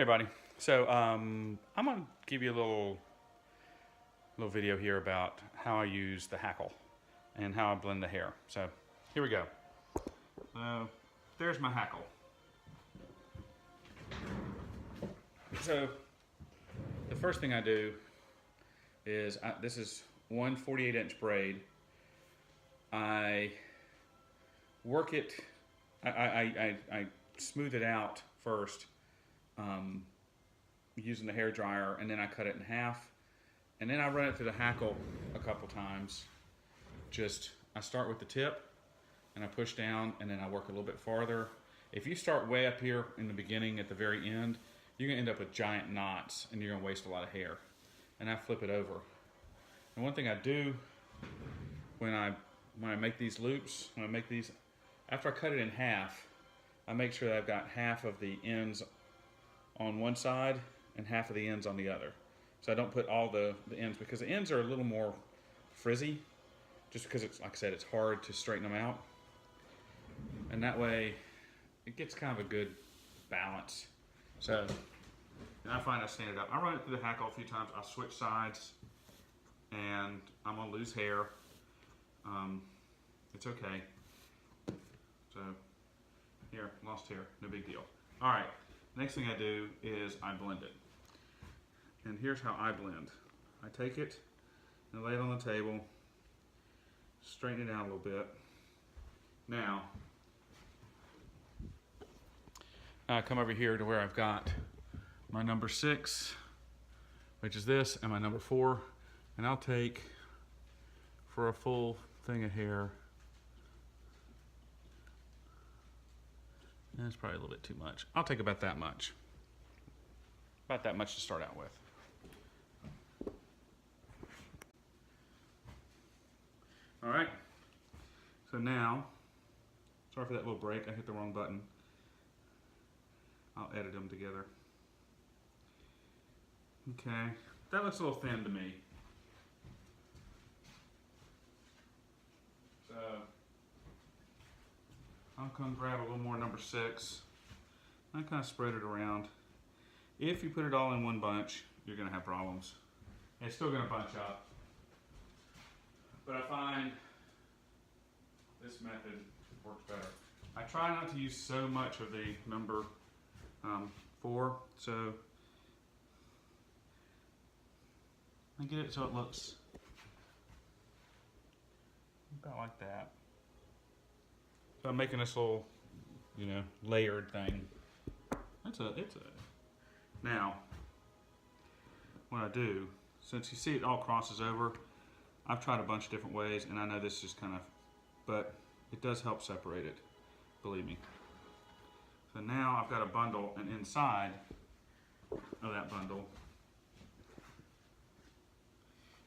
Hey everybody. So I'm gonna give you a little video here about how I use the Hackle and how I blend the hair. So here we go. There's my Hackle. So the first thing I do is this is one 48-inch braid. I work it. I smooth it out first. Using the hair dryer, and then I cut it in half, and then I run it through the Hackle a couple times. I start with the tip and I push down, and then I work a little bit farther. If you start way up here in the beginning at the very end, you're gonna end up with giant knots and you're gonna waste a lot of hair. And I flip it over. And one thing I do when I make these loops, after I cut it in half, I make sure that I've got half of the ends on one side and half of the ends on the other. So I don't put all the ends, because the ends are a little more frizzy, just because it's, like I said, it's hard to straighten them out. And that way it gets kind of a good balance. So I find I stand it up. I run it through the Hackle a few times. I switch sides and I'm gonna lose hair. It's okay. So here, lost hair, no big deal. All right. Next thing I do is I blend it. And here's how I blend. I take it and lay it on the table, straighten it out a little bit. Now, I come over here to where I've got my number 6, which is this, and my number 4, and I'll take, for a full thing of hair, that's probably a little bit too much. I'll take about that much. About that much to start out with. All right. So now, sorry for that little break. I hit the wrong button. I'll edit them together. Okay. That looks a little thin to me. So I'll come grab a little more number 6. I kind of spread it around. If you put it all in one bunch, you're going to have problems. It's still going to bunch up. But I find this method works better. I try not to use so much of the number 4, so I get it so it looks about like that. So I'm making this little, layered thing. Now, what I do, since you see it all crosses over, I've tried a bunch of different ways, and I know this is kind of, but it does help separate it, believe me. So now I've got a bundle, and inside of that bundle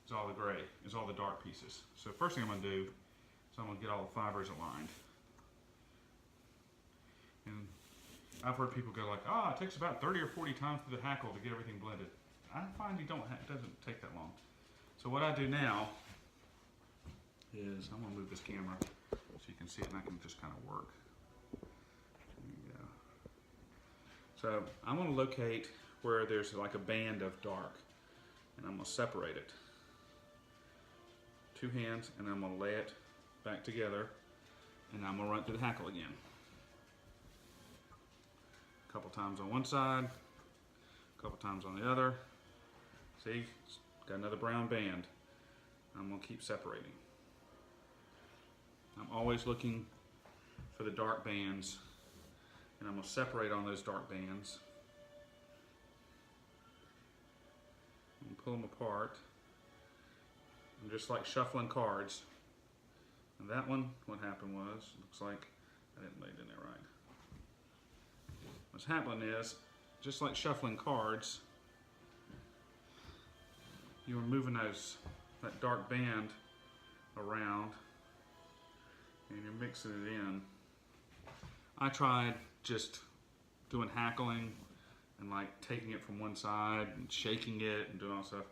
is all the gray, is all the dark pieces. So first thing I'm gonna do is I'm gonna get all the fibers aligned. And I've heard people go like, it takes about 30 or 40 times through the Hackle to get everything blended. I find it doesn't take that long. So what I do now is, I'm gonna move this camera so you can see it, and I can just kind of work. There you go. So I'm gonna locate where there's like a band of dark, and I'm gonna separate it. 2 hands, and I'm gonna lay it back together, and I'm gonna run it through the Hackle again. A couple times on one side, a couple times on the other. See, got another brown band. I'm gonna keep separating. I'm always looking for the dark bands, and I'm gonna separate on those dark bands and pull them apart. I'm just like shuffling cards. And that one, what happened was, looks like I didn't lay it in there right. What's happening is, just like shuffling cards, you're moving that dark band around, and you're mixing it in. I tried just doing hackling and like taking it from one side and shaking it and doing all stuff.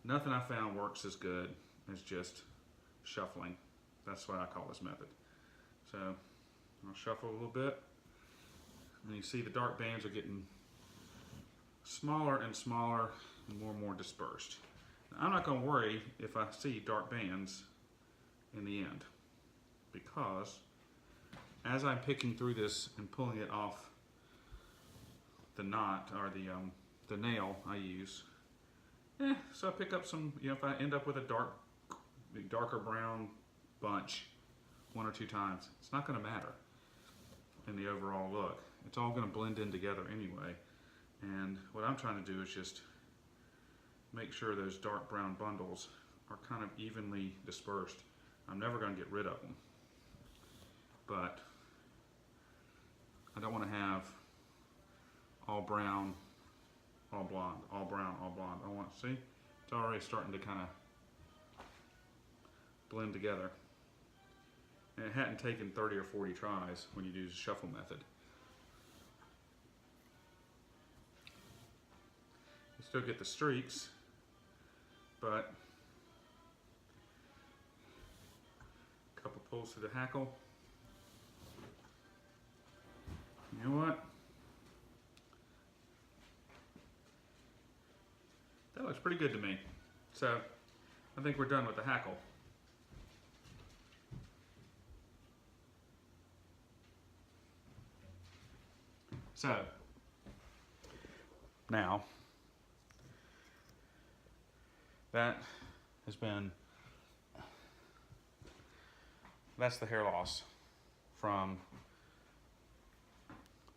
Nothing I found works as good as just shuffling. That's what I call this method. So I'll shuffle a little bit, and you see the dark bands are getting smaller and smaller and more dispersed. Now, I'm not going to worry if I see dark bands in the end, because as I'm picking through this and pulling it off the knot, or the nail I use, so I pick up some, if I end up with a darker brown bunch 1 or 2 times, it's not going to matter in the overall look. It's all going to blend in together anyway. And what I'm trying to do is just make sure those dark brown bundles are kind of evenly dispersed. I'm never going to get rid of them, but I don't want to have all brown, all blonde, all brown, all blonde. I want to see, it's already starting to kind of blend together. And it hadn't taken 30 or 40 tries when you do the shuffle method. You still get the streaks, but a couple pulls to the hackle. You know what? That looks pretty good to me. So I think we're done with the hackle. So now that's the hair loss from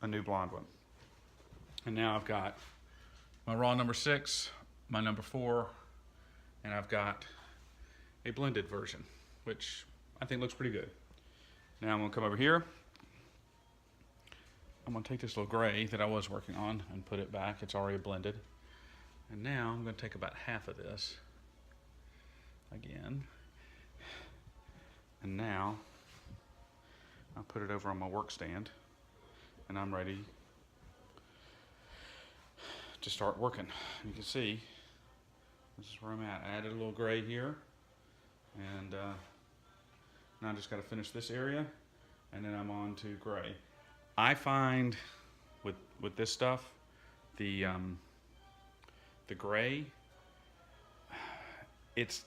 a new blonde one. And now I've got my raw number 6, my number 4, and I've got a blended version, which I think looks pretty good. Now I'm gonna come over here. I'm gonna take this little gray that I was working on and put it back. It's already blended. And now I'm gonna take about half of this again. And now I'll put it over on my work stand, and I'm ready to start working. You can see this is where I'm at. I added a little gray here, and now I just got to finish this area, and then I'm on to gray. I find with this stuff, the gray, it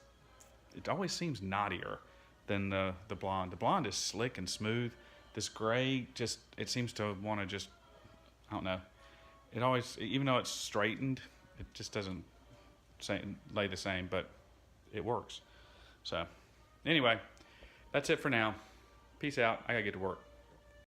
always seems knottier than the blonde. The blonde is slick and smooth. This gray it seems to want to just, I don't know. It always, even though it's straightened, it just doesn't lay the same, but it works. So anyway, that's it for now. Peace out. I gotta get to work.